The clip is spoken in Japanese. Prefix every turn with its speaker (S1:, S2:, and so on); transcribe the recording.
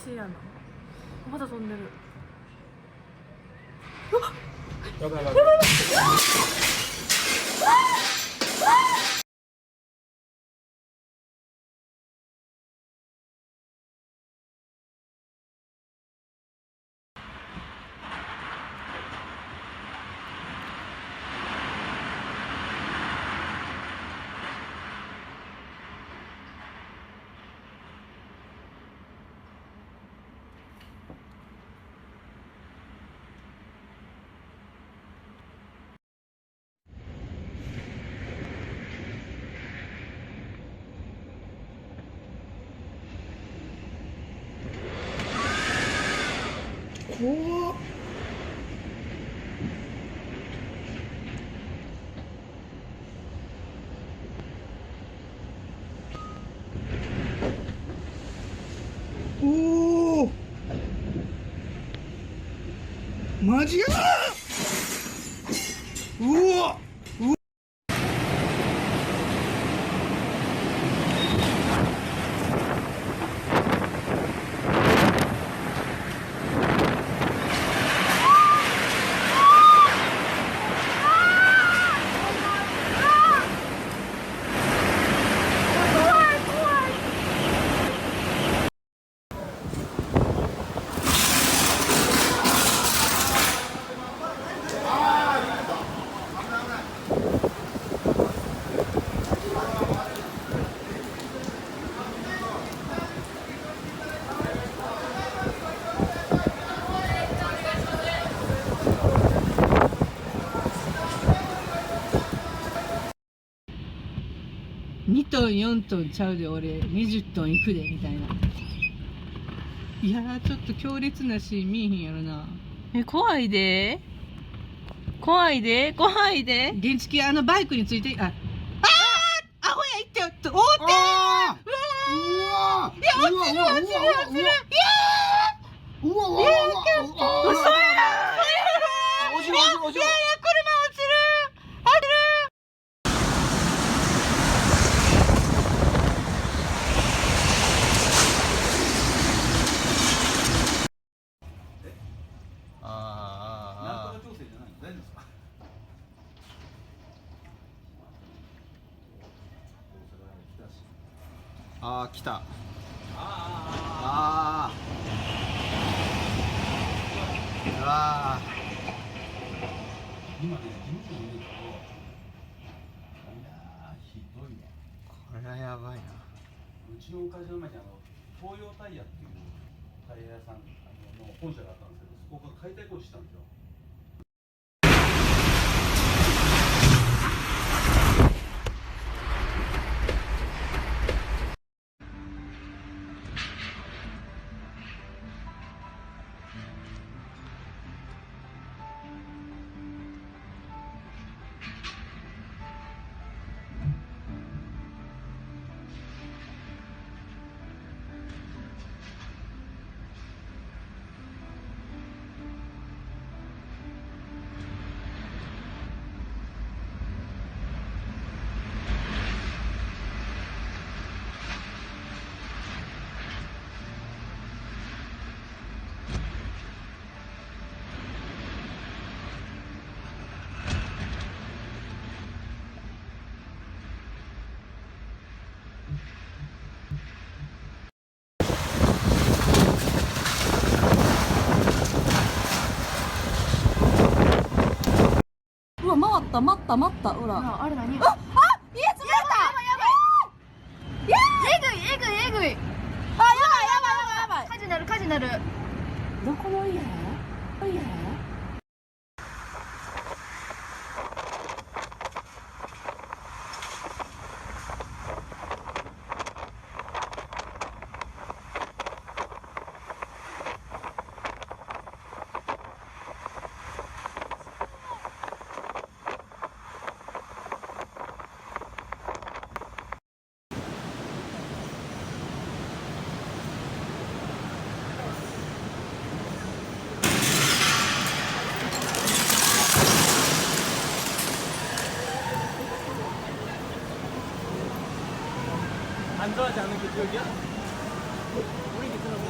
S1: しいやな。まだ飛んでる。
S2: やばいやばいやばい。怖っ。おお。マジや。うわ。
S3: 2トン4トンちゃうで俺20トンいくでみたいな。いやーちょっと強烈なシーン見えへんやろな。
S1: 怖いで。怖いで。怖いで。
S3: 原付バイクについてアホや行ってよっておってー。
S2: うわ。
S3: いや落ちる落ちる落ちる。いや
S2: うわうわうわうわ。
S3: 嘘や
S2: 落ちる落ちる落ちる。
S3: いやいや車落ちる落ちる。
S2: ああ来た。ああ
S4: 今ね、事務所にいるけど、いやー、ひどいわ。
S2: これはやばいな。
S4: うちの会社の前に東洋タイヤっていうタイヤ屋さんの本社があったんですけど、そこが解体工事したんですよ。
S1: うわ、待った待った待った。ほら。あれ何？家潰れた。やばいやばい。えぐいえぐいえぐい。あ、やばいやばいやばいやばい。火事なる火事なる。どこの家？家？Android
S2: jangan kecil dia. Boleh kita nak